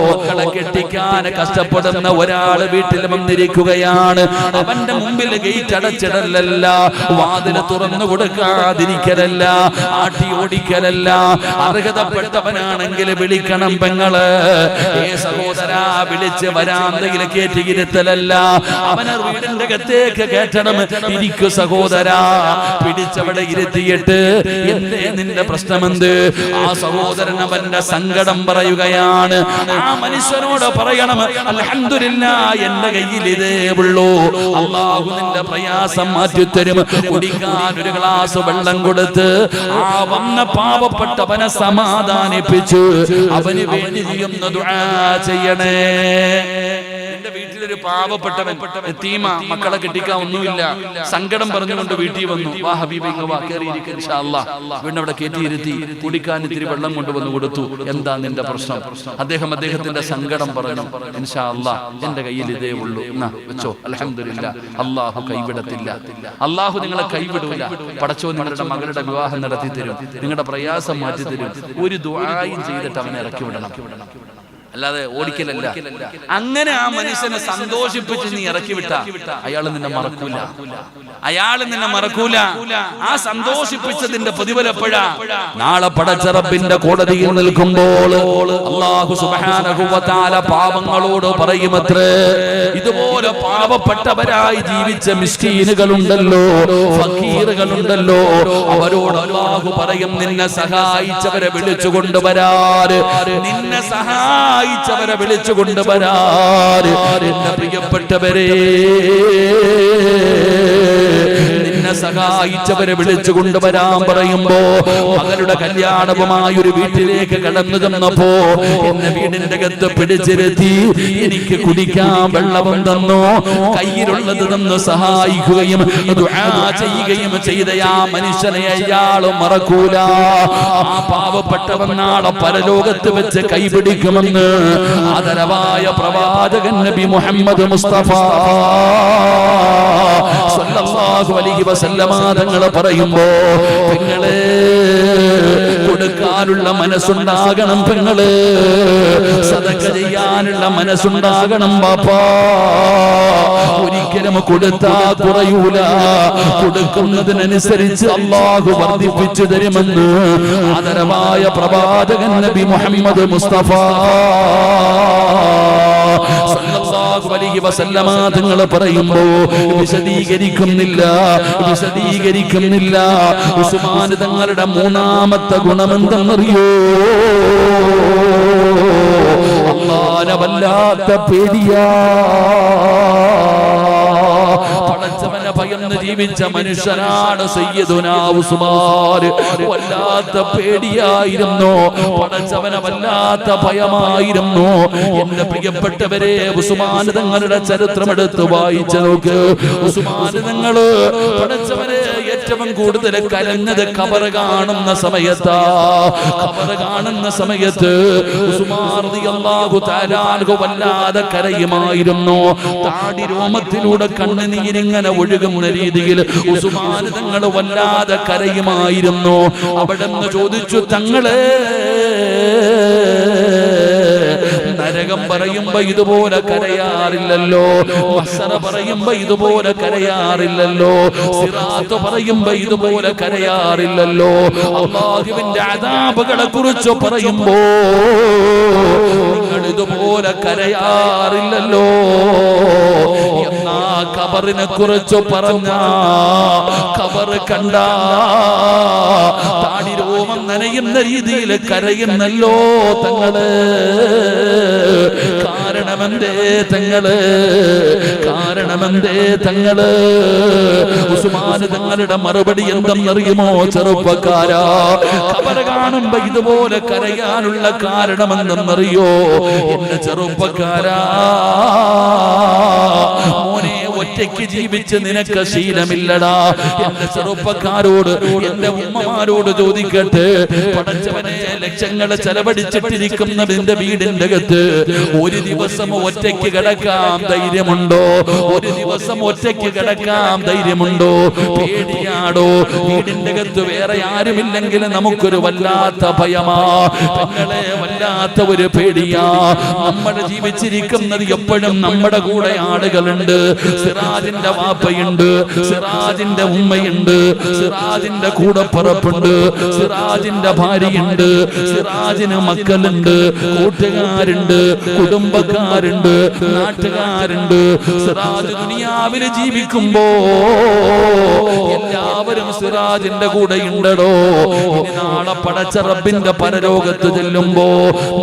മക്കളെ കെട്ടിക്കാൻ കഷ്ടപ്പെടുന്ന ഒരാൾ വീട്ടിൽ വന്നിരിക്കുകയാണ്. അവന്റെ മുമ്പിൽ ഗേറ്റ് അടച്ചിടലല്ല, വാതില് തുറന്നു കൊടുക്കാതിരിക്കലല്ല, ആട്ടി ഓടിക്കലല്ല. അർഹതപ്പെട്ടവനാണെങ്കിൽ വിളിക്കണം പെങ്ങള്, സഹോദരാ വിളിച്ച് വരാന്തയിൽ കയറ്റിയിരുത്തലല്ല, അവനെ വീടിന്റെ അകത്തേക്ക് കയറ്റണം. ഇരിക്കു സഹോദരാ, പിടിച്ചവിടെ ഇരുത്തിയിട്ട് എന്തേ നിന്റെ പ്രശ്നമെന്ത്? ആ സഹോദരൻ അവന്റെ സങ്കടം പറയുകയാണ്. ആ മനുഷ്യനോട് പറയണം, അൽഹംദുലില്ലാഹ് എന്റെ കയ്യിൽ ഇതേ ഉള്ളൂ, അല്ലാഹു നിന്റെ പ്രയാസം മാറ്റിത്തരും. കുടിക്കാൻ ഒരു ഗ്ലാസ് വെള്ളം കൊടുത്ത് ആ വന്ന പാവപ്പെട്ടവനെ സമാധാനിപ്പിച്ചു അവന് വേണ്ടി ഒന്ന് ദുആ ചെയ്യണേ. എന്റെ വീട്ടിലൊരു പാവപ്പെട്ടവൻ യതീമ, മക്കളെ കെട്ടിക്കാൻ ഒന്നുമില്ല, സങ്കടം പറഞ്ഞുകൊണ്ട് വീട്ടിൽ വന്നു. വാ ഹബീബി വാ, കേറിയിരിക്കുക ഇൻഷാ അല്ലാഹ്. വീണ്ടും അവിടെ കയറ്റിയിരുത്തി കുടിക്കാൻ ഇത്തിരി വെള്ളം കൊണ്ടുവന്ന് കൊടുത്തു. എന്താ നിന്റെ പ്രശ്നം? അദ്ദേഹത്തിന്റെ സങ്കടം പറഞ്ഞു. ഇൻഷാ അല്ലാഹ് എന്റെ കയ്യിൽ ഇതേ ഉള്ളൂ, എന്നാ വെച്ചോ. അൽഹംദുലില്ലാഹ്, അല്ലാഹു കൈവിടത്തില്ല. അല്ലാഹു നിങ്ങളെ കൈവിടൂല. പടച്ചോ നിങ്ങളുടെ മകളുടെ വിവാഹം നടത്തി തരും, നിങ്ങളുടെ പ്രയാസം മാറ്റി തരും. ഒരു ദുആയും ചെയ്തിട്ട് അവനെ ഇറക്കി വിടണം. അല്ലാതെ ഓടിക്കലല്ല. അങ്ങനെ ആ മനുഷ്യനെ സന്തോഷിപ്പിച്ച് നീ ഇറക്കി വിട്ട അയാൾ നിന്നെ മറക്കൂല, അയാൾ നിന്നെ മറക്കൂല. ആ സന്തോഷിപ്പിച്ചതിന്റെ പ്രതിഫലപ്പെടാ നാളെ പടച്ച റബ്ബിന്റെ കോടതിയിൽ നിൽക്കുമ്പോൾ അല്ലാഹു സുബ്ഹാനഹു വ തആല പാവങ്ങളോട് പറയുമത്രേ, ഇതുപോലെ പാവപ്പെട്ടവരായി ജീവിച്ച മിസ്കീനുകളുണ്ടല്ലോ, ഫക്കീറുകളുണ്ടല്ലോ, അവരോട് അല്ലാഹു പറയും, നിന്നെ സഹായിച്ചവരെ വിളിച്ചു കൊണ്ടുവരാൻ, നിന്നെ സഹായിച്ചവരെ വിളിച്ചു കൊണ്ടുവരാൻ. എന്റെ പ്രിയപ്പെട്ടവരെ, നിന്നെ സഹായിച്ചവരെ വിളിച്ചു കൊണ്ടുവരാൻ പറയുമ്പോ മകളുടെ കല്യാണവുമായി ഒരു വീട്ടിലേക്ക് കടന്നു ചെന്നപ്പോ എന്നെ വീടിന്റെ അകത്ത് പിടിച്ചിരുത്തി എനിക്ക് കുടിക്കാൻ വെള്ളവും തന്നു, കയ്യിലുള്ളത് തന്നു സഹായിക്കുകയും ദുആ ചെയ്യുകയും ചെയ്ത ആ മനുഷ്യനെ അയാളും മറക്കൂല. ആ പാവപ്പെട്ടവൻ നാളെ പരലോകത്ത് വെച്ച് കൈപിടിക്കുമെന്ന് ആദരവായ പ്രവാചകൻ നബി മുഹമ്മദ് മുസ്തഫ സല്ലല്ലാഹു അലൈഹി വസല്ലമ തങ്ങൾ പറയുമ്പോ, പെങ്ങളെ കൊടുക്കാനുള്ള മനസ്സുണ്ടാകണം, പെങ്ങള് സദഖ ചെയ്യാനുള്ള മനസ്സുണ്ടാകണം ബാപ്പാ. ഒരിക്കലും കൊടുത്താ കുറയൂല, കൊടുക്കുന്നതിനനുസരിച്ച് അല്ലാഹു വർദ്ധിപ്പിച്ചു തരുമെന്ന് ആദരവായ പ്രവാചകൻ നബി മുഹമ്മദ് മുസ്തഫ സല്ലല്ലാഹു അലൈഹി വസല്ലമ തങ്ങൾ പറയുമ്പോ വിശദീകരിക്കുന്നില്ല. ഉസ്മാൻ തങ്ങളുടെ മൂന്നാമത്തെ ഗുണമെന്തെന്നറിയോ? അല്ലാഹുവിനെ വല്ലാത്ത പേടിയാ. പടച്ചവനെ ഭയന്ന് ജീവിച്ച മനുഷ്യനാണ് സയ്യിദുനാ ഉസ്മാൻ. വല്ലാത്ത പേടിയായിരുന്നു, പടച്ചവനെ വല്ലാത്ത ഭയമായിരുന്നു. എന്റെ പ്രിയപ്പെട്ടവരെ, ഉസ്മാൻ തങ്ങളുടെ ചരിത്രം എടുത്ത് വായിച്ചു നോക്ക്. ഉസ്മാൻ തങ്ങള് പടച്ചവനെ ഏറ്റവും കൂടുതൽ കരഞ്ഞത് ഖബർ കാണുന്ന സമയത്താ. ഖബർ കാണുന്ന സമയത്ത് ഉസ്മാൻ റളിയല്ലാഹു തആല അൻഹു വല്ലാതെ കരയുമായിരുന്നു. താടി രോമത്തിലൂടെ കണ്ണുനീരിങ്ങനെ ഒഴുകുന്ന രീതിയിൽ ഉസ്മാൻ തങ്ങൾ വല്ലാതെ കരയുമായിരുന്നു. അവിടെ നിന്ന് ചോദിച്ചു, തങ്ങളെ നരകം പറയുമ്പോ ഇതുപോലെ കരയാറില്ലല്ലോ, മഹ്ശറ പറയുമ്പോ ഇതുപോലെ കരയാറില്ലല്ലോ, സിറാത്ത് പറയുമ്പോ ഇതുപോലെ കരയാറില്ലല്ലോ, അല്ലാഹുവിന്റെ അദാബുകളെ കുറിച്ച് പറയുമ്പോ നിങ്ങൾ ഇതുപോലെ കരയാറില്ലല്ലോ. എന്നാ ഖബറിനെ കുറിച്ച് പറഞ്ഞ, ഖബർ കണ്ട താടി രോമം നനയുന്ന രീതിയിൽ കരയുന്നല്ലോ തങ്ങള്. കാരണമെന്തേ തങ്ങള്? ഉസ്മാൻ തങ്ങളുടെ മറുപടി എന്തെന്നറിയുമോ ചെറുപ്പക്കാരാ? ഖബർ കാണുമ്പോ ഇതുപോലെ കരയാനുള്ള കാരണമെന്തെന്നറിയോ എന്റെ ചെറുപ്പക്കാരാ? മോനെ, ഒറ്റയ്ക്ക് ജീവിച്ച് നിനക്ക് ശീലമില്ലടാ. എന്റെ ചെറുപ്പക്കാരോട്, എന്റെ ഉമ്മമാരോട് ചോദിക്കട്ടെ, പടച്ചവനെ ലക്ഷങ്ങൾ ചെലവഴിച്ചിട്ടിരിക്കുന്ന നിന്റെ വീടിന്റെ അകത്ത് ഒരു ദിവസം ഒറ്റയ്ക്ക് കിടക്കാൻ ധൈര്യമുണ്ടോ? ഒരു ദിവസം ഒറ്റയ്ക്ക് കിടക്കാൻ ധൈര്യമുണ്ടോ? പേടിയാടോ? വീടിന്റെ അകത്ത് വേറെ ആരുമില്ലെങ്കിൽ നമുക്കൊരു വല്ലാത്ത ഭയമാ, പെങ്ങളെ വല്ലാത്ത ഒരു പേടിയാ. നമ്മൾ ജീവിച്ചിരിക്കുന്നത് എപ്പോഴും നമ്മുടെ കൂടെ ആളുകളുണ്ട്. സിറാജിന്റെ വാപ്പയുണ്ട്, സിറാജിന്റെ ഉമ്മയുണ്ട്, സിറാജിന്റെ കൂടപ്പുറപ്പുണ്ട്, സിറാജിന്റെ ഭാര്യയുണ്ട്, സിറാജിന് മക്കളുണ്ട്, കൂട്ടുകാരുണ്ട്, കുടുംബക്കാരുണ്ട്, നാട്ടുകാരുണ്ട്. സിറാജ് ദുനിയാവിൽ ജീവിക്കുമ്പോ എല്ലാവരും സിറാജിന്റെ കൂടെ ഉണ്ടടോ. ഇനി നാളെ പടച്ച റബ്ബിന്റെ പരലോകത്ത് ചെല്ലുമ്പോ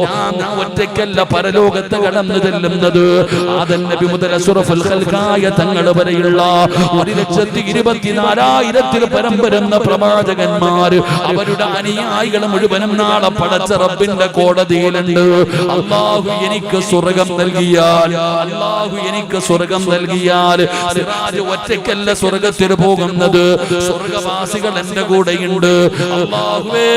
ഞാൻ ഒറ്റയ്ക്കല്ല പരലോകത്ത് കടന്നു ചെല്ലുന്നത്. ആദം നബി മുതൽ അഷ്റഫുൽ ഖൽഖായ തങ്ങൾ വരെയുള്ള 1,24,000 പരം വരുന്ന പ്രവാചകന്മാര്, അവരുടെ അനുയായികൾ മുഴുവനും നാളെ പടച്ച റബ്ബിന്റെ കോടതിയിലുണ്ട്. അല്ലാഹു എനിക്ക് സ്വർഗ്ഗം നൽകിയാൽ, സിറാജ് ഒറ്റയ്ക്കല്ല സ്വർഗ്ഗത്തിൽ പോകുന്നത്, സ്വർഗ്ഗവാസികൾ എന്റെ കൂടെയുണ്ട്. അല്ലാഹുവേ,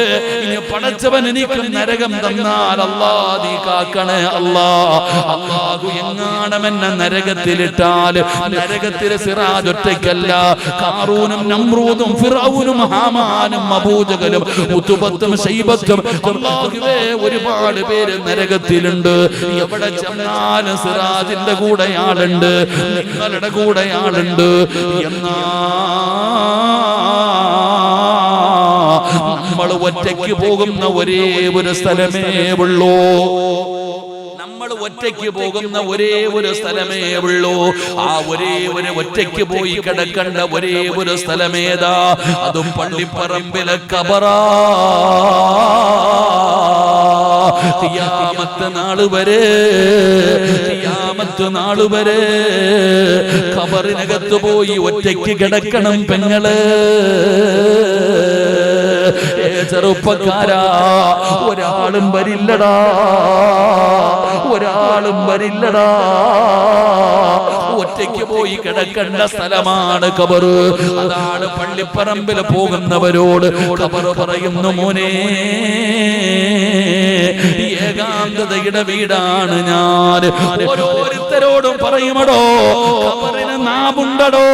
ഇനി പടച്ചവൻ എനിക്ക് നരകം തന്നാൽ അല്ലാഹ് നീ കാക്കണേ അല്ലാഹു. എങ്ങാണം എന്നെ നരകത്തിലിട്ടാൽ, നരകത്തിലെ സിറാജ് ഒറ്റയ്ക്കല്ല, ഖാറൂനും നമ്രൂദും ഫിറഔനും ഹാമാനും സുലൈമാനും അബൂജഹലും ഉതുബത്തും ശൈബത്തും അല്ലാഹുവേ ഒരുപാട് പേര് നരകത്തിലുണ്ട്. എവിടെ ചെന്നാലും സിറാജിന്റെ കൂടെ ആളുണ്ട്, നിങ്ങളുടെ കൂടെ ആളുണ്ട്. എന്നാ നമ്മൾ ഒറ്റയ്ക്ക് പോകുന്ന ഒരേ ഒരു സ്ഥലമേ ഉള്ളൂ. നമ്മൾ ഒറ്റയ്ക്ക് പോകുന്ന ഒരേ ഒരു സ്ഥലമേ ഉള്ളൂ. ആ ഒരേ ഒരു ഒറ്റയ്ക്ക് പോയി കിടക്കേണ്ട ഒരേ ഒരു സ്ഥലമേതാ? അതും പള്ളിപ്പറമ്പിലെ ഖബറാ. ഖിയാമത്ത് നാൾ വരെ, ഖിയാമത്ത് നാൾ വരെ ഖബറിനകത്ത് പോയി ഒറ്റയ്ക്ക് കിടക്കണം പെങ്ങള്. ചെറുപ്പക്കാരാ, ഒരാളും വരില്ലടാ, ഒരാളും വരില്ലടാ. ഒറ്റയ്ക്ക് പോയി കിടക്കേണ്ട സ്ഥലമാണ് ഖബർ. അതാണ് പള്ളിപ്പറമ്പിൽ പോകുന്നവരോട് ഖബർ പറയുന്നു, മോനെ ഏകാന്തതയുടെ വീടാണ് ഞാൻ. ഓരോരുത്തരോടും പറയുമടോ, ഖബറിന് നാവുണ്ടടോ,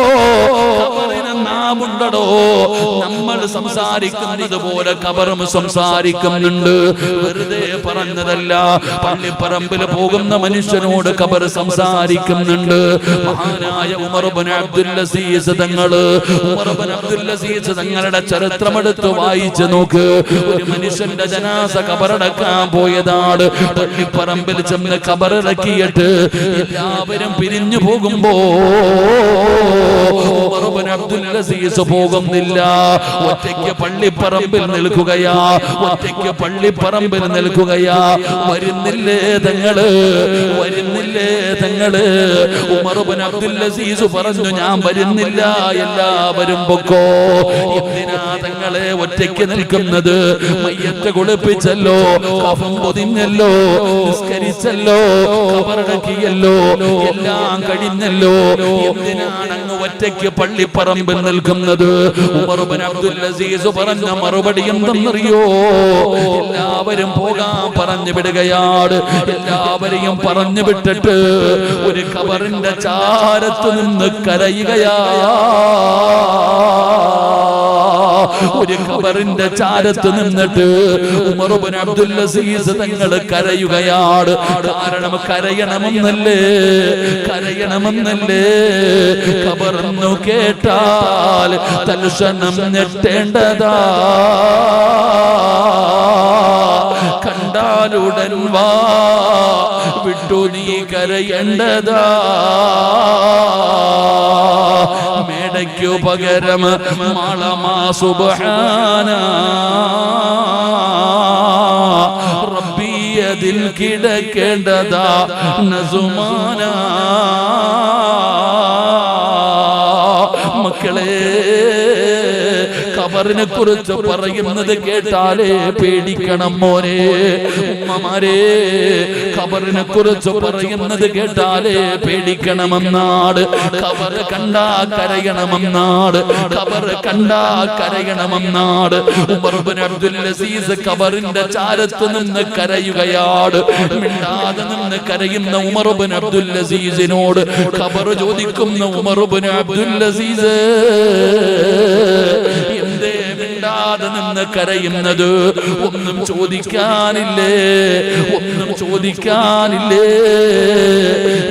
ഖബറിന് നാവുണ്ടടോ. നമ്മൾ സംസാരിക്കുന്നത് പോലെ ഖബറും സംസാരിക്കുന്നുണ്ട്. വെറുതെ പറഞ്ഞതല്ല. പള്ളിപ്പറമ്പിൽ പോകുന്ന മനുഷ്യനോട് ഖബർ സംസാരിക്കുന്നുണ്ട്. മഹാനായ ഉമർ ഇബ്നു അബ്ദുൽ അസീസ് തങ്ങള്, ഉമർ ഇബ്നു അബ്ദുൽ അസീസ് തങ്ങളുടെ ചരിത്രമെടുത്ത് വായിച്ചു നോക്ക്. ഒരു മനുഷ്യന്റെ ജനാസ ഖബറടക്കാൻ പോയതാണ്. പള്ളിപ്പറമ്പിൽ ചെന്ന് ഖബറിറക്കിയിട്ട് എല്ലാവരും പിരിഞ്ഞു പോകുമ്പോ ഉമർ ഇബ്നു അബ്ദുൽ അസീസ് പോകുന്നില്ല. ഒറ്റയ്ക്ക് പള്ളിപ്പറമ്പിൽ നിൽക്കുകയാ, ഒറ്റയ്ക്ക് പള്ളിപ്പറമ്പിൽ നിൽക്കുകയാ. വരുന്നില്ലേ തങ്ങള്, വരുന്നില്ലേ തങ്ങള്? ഉമർ ഇബ്നു അബ്ദുൽ അസീസ് പറഞ്ഞു, ഞാൻ വരുന്നില്ല, എല്ലാവരും പൊക്കോ. എന്തിനാ തങ്ങളെ ഒറ്റയ്ക്ക് നിൽക്കുന്നത്? മയ്യത്ത് കുളിപ്പിച്ചല്ലോ, കഫം പൊതിഞ്ഞല്ലോ, നിസ്കരിച്ചല്ലോ, ഖബറടക്കിയല്ലോ, എല്ലാം കഴിഞ്ഞല്ലോ. എന്തിനാണ് അങ്ങ് ഒറ്റയ്ക്ക് പള്ളിപ്പറമ്പിൽ നിൽക്കുന്നത്? ഉമർ ഇബ്നു അബ്ദുൽ അസീസ് പറഞ്ഞ മറുപടി എന്തെന്നറിയോ? എല്ലാവരും പോകാൻ പറഞ്ഞു വിടുകയാണ്. എല്ലാവരെയും പറഞ്ഞു വിട്ടിട്ട് ഒരു ഖബറിന്റെ ചാരത്ത് നിന്ന് കരയുകയാ. ഒരു ഖബറിന്റെ ചാരത്ത് നിന്നിട്ട് ഉമർ ഇബ്നു അബ്ദുൽ അസീസ് തങ്ങൾ കരയുകയാണ്. കാരണം കരയണമെന്നല്ലേ, കരയണമെന്നല്ലേ. ഖബറെന്നു കേട്ടാൽ തൽക്ഷണം ഞെട്ടേണ്ടതാ, കണ്ടാലുടൻ വാ വിട്ടു നീ കരയേണ്ടതാ. മേടയ്ക്കു പകരം മാളമാ സുബ്ഹാന റബ്ബിയതിൽ കിടക്കേണ്ടതാ നസുമാന. മക്കളെ, ഖബറിനെ കുറിച്ച് പറയുന്നത് കേട്ടാലേ പേടിക്കണം മോനെ. ഉമ്മമാരെ, ഖബറിനെ കുറിച്ച് പറയുന്നത് കേട്ടാലേ പേടിക്കണമെന്നാട്. ഖബർ കണ്ടാ കരയണമെന്നാട്, ഖബർ കണ്ടാ കരയണമെന്നാട്. ഉമർ ഇബ്നു അബ്ദുൽ അസീസ് ഖബറിന്റെ ചാരത്ത് നിന്ന് കരയുകയാണ്. മിണ്ടാതെ നിന്ന് കരയുന്ന ഉമർ ഇബ്നു അബ്ദുൽ അസീസിനോട് ഖബർ ചോദിക്കുന്ന ഉമർ ഇബ്നു അബ്ദുൽ അസീസ്, എന്തേ മിണ്ടാതെ നിന്ന് കരയുന്നത്? ഒന്നും ചോദിക്കാനില്ലേ, ഒന്നും ചോദിക്കാനില്ലേ?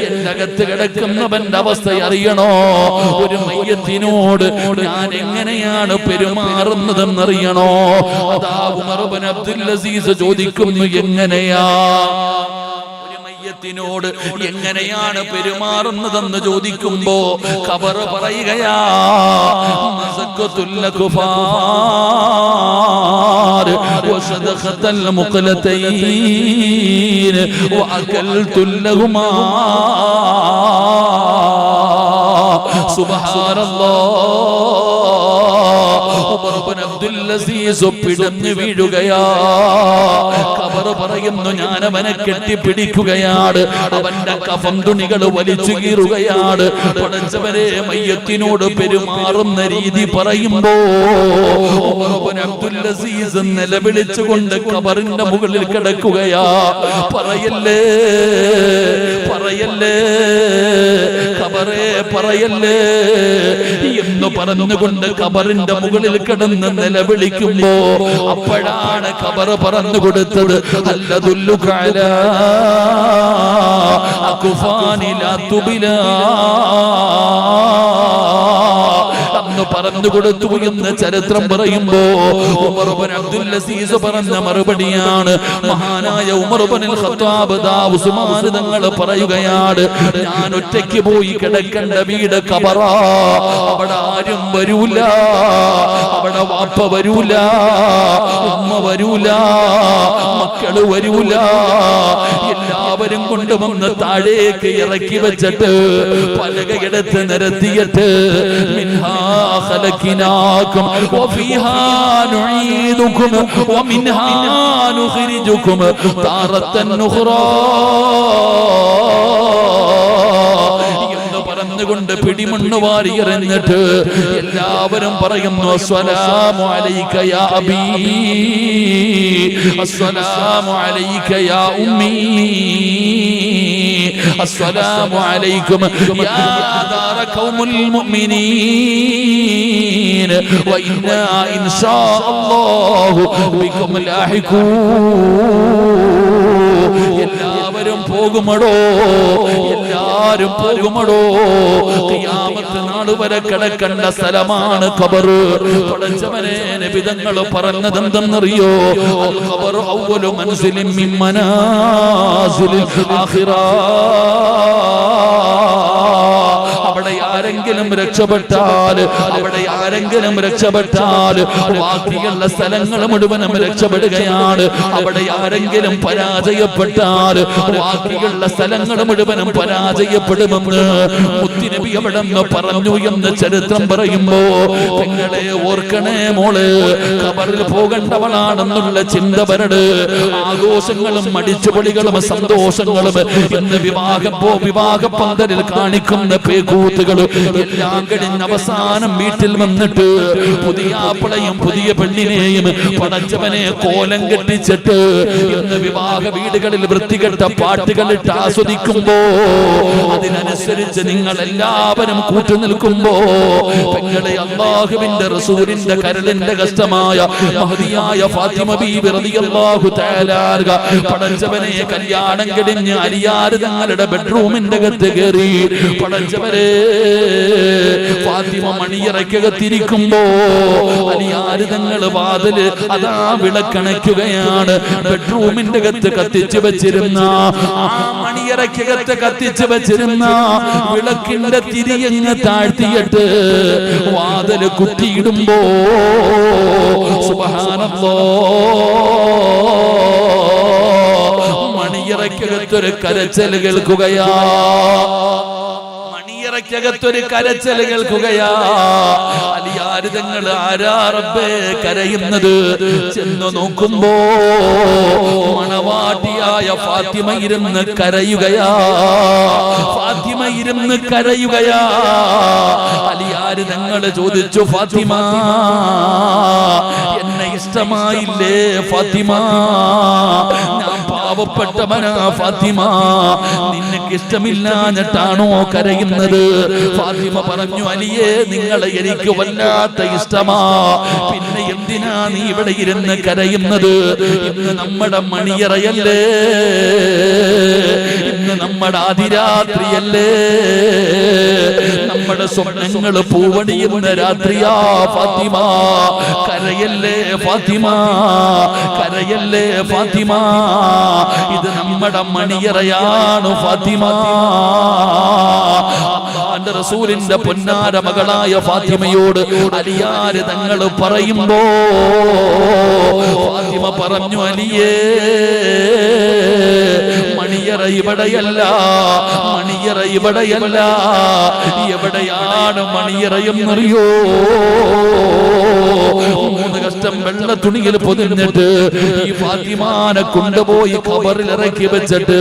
എന്റെ അകത്ത് കിടക്കുന്നവന്റെ അവസ്ഥ അറിയണോ? ഒരു മയ്യത്തിനോട് ഞാൻ എങ്ങനെയാണ് പെരുമാറുന്നതെന്നറിയണോ? അതാ ഉമർ ഇബ്നു അബ്ദുൽ അസീസ് ചോദിക്കുന്നു, എങ്ങനെയാ? ോട് എങ്ങനെയാണ് പെരുമാറുന്നതെന്ന് ചോദിക്കുമ്പോ ഖബർ പറയുകയാ, പിടഞ്ഞു വീഴുകയാ. ഖബർ പറയുന്നു, ഞാൻ അവനെ കെട്ടിപ്പിടിക്കുകയാണ്, അവന്റെ കഫം തുണികൾ വലിച്ചു കീറുകയാണ്. പടച്ചവരെ, മയ്യത്തിനോട് പെരുമാറുന്ന രീതി പറയുമ്പോ ഉമർ ഇബ്നു അബ്ദുൽ അസീസ് നിലവിളിച്ചുകൊണ്ട് ഖബറിന്റെ മുകളിൽ കിടക്കുകയാ. പറയല്ലേ, പറയല്ലേ, ഖബറേ പറയല്ലേ എന്ന് പറഞ്ഞുകൊണ്ട് ഖബറിന്റെ മുകളിൽ കിടന്ന് നിലവിളിക്കുമ്പോ അപ്പോഴാണ് ഖബർ പറഞ്ഞു കൊടുത്തത് അല്ലദുല്ലുക അലാ അക്ഫാനി ലാ തുബിലാ അന്ന് പറഞ്ഞു കൊടുത്തു എന്ന് ചരിത്രം പറയുമ്പോ ഉമർ ഇബ്നു അബ്ദുൽ അസീസ് പറഞ്ഞ മറുപടിയാണ് മഹാനായ ഉമർ ഇബ്നുൽ ഖത്താബ് ഉസ്മാൻ തങ്ങൾ പറയുകയാണ് ഞാൻ ഒറ്റയ്ക്ക് പോയി കിടക്കേണ്ട വീട് ഖബറാ അവിടെ ആരും വരൂല അവിടെ വാപ്പ വരൂല ഉമ്മ വരൂല മക്കള് വരൂല എല്ലാവരും കൊണ്ടുവന്ന് താഴേക്ക് ഇറക്കി വെച്ചിട്ട് പലകയെടുത്ത് നിരത്തിയിട്ട് മിൻഹാ ഖലഖനാകും വഫീഹാ നുഈദുകും വമിൻഹാ നുഖ്രിജുകും താറത്തൻ നുഖ്റാ പറഞ്ഞുകൊണ്ട് പിടിമണ്ണ് വാരി എറിഞ്ഞിട്ട് എല്ലാവരും പറയുന്നു അസ്സലാമു അലൈക യാ അബീ അസ്സലാമു അലൈക യാ ഉമ്മീ അസ്സലാമു അലൈക്കും യാ ദാര ഖൗമുൽ മുഅ്മിനീൻ വഇന്നാ ഇൻഷാ അല്ലാഹു ബികും ലാഹിഖൂൻ എല്ലാവരും പോകുമടോ എല്ലാരും പോകുമടോ ഖിയാമത്ത് നാൾ വരെ കിടക്കേണ്ട സ്ഥലമാണ് ഖബർ പടച്ചവനെ നബി തങ്ങൾ പറഞ്ഞത് എന്തെന്നറിയോ ഖബർ അവ്വലു മൻസിലിൻ മിൻ മനാസിലിൽ ആഖിറ അവിടെ ആരെങ്കിലും രക്ഷപ്പെട്ടാൽ ബാക്കിയുള്ള സ്ഥലങ്ങൾ മുഴുവനും രക്ഷപ്പെടുകയാണ് അവിടെ ആരെങ്കിലും പരാജയപ്പെട്ടാൽ ബാക്കിയുള്ള സ്ഥലങ്ങൾ മുഴുവനും പരാജയപ്പെടുമെന്ന് മുത്തുനബി അവിടെ പറഞ്ഞു എന്ന് ചരിത്രം പറയുമ്പോ നിങ്ങളെ ഓർക്കണേ മോള് ഖബറിൽ പോകേണ്ടവളാണെന്നുള്ള ചിന്ത വരട് ആഘോഷങ്ങളും അടിച്ചുപൊളികളും സന്തോഷങ്ങളും ഇന്ന് വിവാഹ പന്തലിൽ കാണിക്കുന്ന പേകൂത്തുകൾ എല്ലാം കഴിഞ്ഞ് അവസാനം വീട്ടിൽ വന്നിട്ട് പുതിയ ആപ്പിളയും പുതിയ പെണ്ണിനെയും പടച്ചവനെ കോലം കെട്ടിച്ചിട്ട് ഇന്ന് വിവാഹ വീടുകളിൽ വൃത്തികെട്ട പാട്ടുകളിട്ട് ആസ്വദിക്കുമ്പോ അതിനനുസരിച്ച് നിങ്ങൾ എല്ലാവരും കൂട്ടുനിൽക്കുമ്പോ പെങ്ങളെ അല്ലാഹുവിന്റെ റസൂലിന്റെ കരളിന്റെ കഷ്ടമായ മഹദിയായ ഫാത്തിമ ബീബി റളിയല്ലാഹു തആല അൻഹ പടച്ചവനെ കല്യാണം കഴിഞ്ഞ് അലിയാർ തങ്ങളുടെ ബെഡ്റൂമിന്റെ അകത്ത് കയറി പടച്ചവരെ ഫാത്തിമ മണിയറയ്ക്കകത്തിരിക്കുമ്പോ അലിയാര് തങ്ങള് വാതില് അതാ വിളക്കണയ്ക്കുകയാണ് ബെഡ്റൂമിന്റെ അകത്ത് കത്തിച്ചു വെച്ചിരുന്ന ആ മണിയറയ്ക്കകത്ത് കത്തിച്ചു വെച്ചിരുന്ന വിളക്കിന്റെ തിരിയങ്ങ് താഴ്ത്തിയിട്ട് വാതില് കുറ്റിയിടുമ്പോ സുബ്ഹാനല്ലാഹ് മണിയറയ്ക്കകത്തൊരു കരച്ചൽ കേൾക്കുകയാ ൊരു കരച്ചൽ കേൾക്കുകയാ അലിയാര് തങ്ങൾ ആരാ റബ്ബേ കരയുന്നത് ചെന്ന് നോക്കുമ്പോ മണവാട്ടിയായ ഫാത്തിമ ഇരുന്ന് കരയുകയാ അലിയാര് തങ്ങൾ ചോദിച്ചു ഫാത്തിമ എന്നെ ഇഷ്ടമായില്ലേ ഫാത്തിമ ഞാൻ പാവപ്പെട്ടവനാ ഫാത്തിമ നിനക്ക് ഇഷ്ടമില്ലാഞ്ഞിട്ടാണോ കരയുന്നത് ഫാത്തിമ പറഞ്ഞു അലിയേ നിങ്ങളെ എനിക്ക് വല്ലാത്ത ഇഷ്ടമാ പിന്നെ എന്തിനാ നീ ഇവിടെ ഇരുന്ന് കരയുന്നത് ഇന്ന് നമ്മുടെ മണിയറയല്ലേ ഇന്ന് നമ്മുടെ അതിരാത്രിയല്ലേ നമ്മുടെ സ്വപ്നങ്ങൾ പൂവണിയുന്ന രാത്രിയാ ഫാത്തിമ കരയല്ലേ ഫാത്തിമ ഇത് നമ്മുടെ മണിയറയാണ് ഫാത്തിമ അല്ലാഹുവിന്റെ റസൂലിന്റെ പൊന്നാര മകളായ ഫാത്തിമയോട് അലിയാര് തങ്ങൾ പറയുമ്പോ ഫാത്തിമ പറഞ്ഞു അലിയേ മണിയറ ഇവിടെയല്ല എവിടെയാണ് മണിയറയെന്നറിയോ 3 കഷ്ടം വെള്ള തുണിയിൽ പൊതിഞ്ഞിട്ട് ഈ ഫാത്തിമാനെ കൊണ്ടുപോയി ഖബറിൽ ഇറക്കി വെച്ചിട്ട്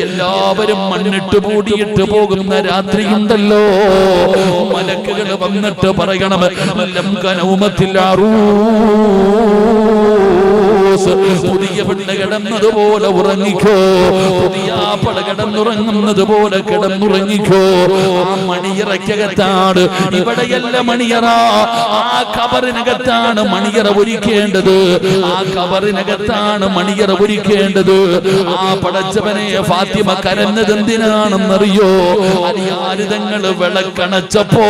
എല്ലാവരും മണ്ണിട്ട് മൂടിയിട്ട് പോകുന്ന രാത്രിയുണ്ടല്ലോ മലക്കുകൾ വന്നിട്ട് പറയണം ലം കനൗമത്തിൽ ഫിർദൗസ്. പുതിയ പെണ്ണ് കിടന്നതുപോലെ ഉറങ്ങിക്കോ, പുതിയ പട കിടന്നുറങ്ങുന്നത് പോലെ കിടന്നുറങ്ങിക്കോ. ആ മണിയറയ്ക്കകത്താണ്, ഇവിടെയല്ല മണിയറ, ആ ഖബറിനകത്താണ് മണിയറ ഒരുക്കേണ്ടത്. ആ ഖബറിനകത്താണ് മണിയറ ഒരുക്കേണ്ടത്. ആ പടച്ചവനെ ഫാത്തിമ കരഞ്ഞത് എന്തിനാണെന്നറിയോ? അലിയാരിതങ്ങൾ വിളക്കണച്ചപ്പോ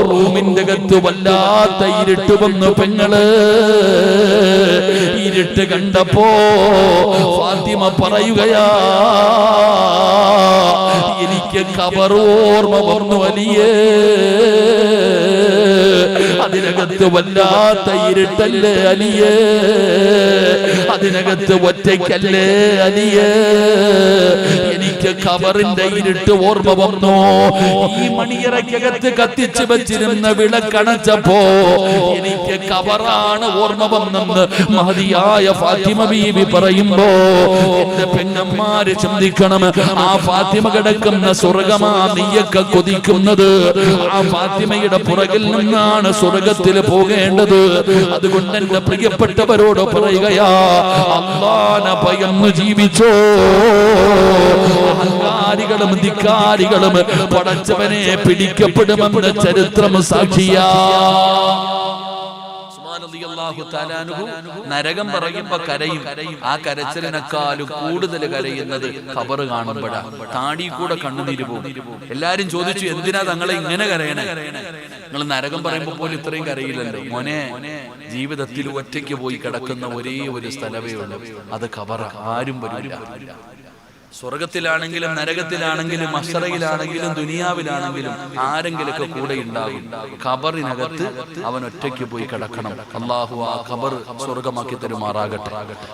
റൂമിന്റെ അകത്ത് വല്ലാത്ത ഇരുട്ട് വന്നു. പെങ്ങള് ഇരുട്ട് കണ്ടപ്പോ ഫാത്തിമ പറയുകയാ, എനിക്ക് ഖബർ ഓർമ്മ വന്നു അലിയേ. അതിനകത്ത് വല്ലാത്ത ഇരുട്ടല്ലേ അലിയേ, അതിനകത്ത് ഒറ്റയ്ക്കല്ലേ അലിയേ, എനിക്ക് ഖബറിന്റെ ഇരുട്ട് ഓർമ്മ വന്നു. ഈ മണിയറയ്ക്കകത്ത് കത്തിച്ചു വെച്ചിരുന്ന വിളക്കണച്ചപ്പോ എനിക്ക് ഖബറാണ് ഓർമ്മ വന്നെന്ന് മഹദിയായ ഫാത്തിമ ബീവി പറയുമ്പോ എന്റെ പെങ്ങന്മാര് ചിന്തിക്കണം, ആ ഫാത്തിമ കിടക്കുന്ന സ്വർഗമാ നീയൊക്കെ കൊതിക്കുന്നത്. ആ ഫാത്തിമയുടെ പുറകിൽ നിന്നാണ് സ്വർഗത്തിൽ പോകേണ്ടത്. അതുകൊണ്ട് എന്റെ പ്രിയപ്പെട്ടവരോട് പറയുകയാ, അല്ലാഹുവിനെ ഭയന്ന് ജീവിച്ചോ. അഹങ്കാരികളും ധിക്കാരികളും പടച്ചവനെ പിടിക്കപ്പെടുമെന്ന് ചരിത്രം സാക്ഷിയാ. നരകം പറയുമ്പോ കരയും. ആ കരച്ചിലിനേക്കാളും കൂടുതൽ കരയുന്നത് ഖബറ് കാണുമ്പോഴാ. താടി കൂടെ കണ്ണുനീര് പോകും. എല്ലാരും ചോദിച്ചു, എന്തിനാ തങ്ങളെ ഇങ്ങനെ കരയണേ? നിങ്ങൾ നരകം പറയുമ്പോ പോലും ഇത്രയും കരയില്ലല്ലോ. മോനെ, ജീവിതത്തിൽ ഒറ്റയ്ക്ക് പോയി കിടക്കുന്ന ഒരേ ഒരു സ്ഥലമേ ഉള്ളൂ, അത് ഖബറ. ആരും വരില്ല. സ്വർഗത്തിലാണെങ്കിലും നരകത്തിലാണെങ്കിലും മഹ്ശറയിലാണെങ്കിലും ദുനിയാവിലാണെങ്കിലും ആരെങ്കിലൊക്കെ കൂടെ ഉണ്ടാകും. ഖബറിനകത്ത് അവൻ ഒറ്റയ്ക്ക് പോയി കിടക്കണം. അല്ലാഹു ആ ഖബർ സ്വർഗമാക്കി തരുമാറാകട്ടെ.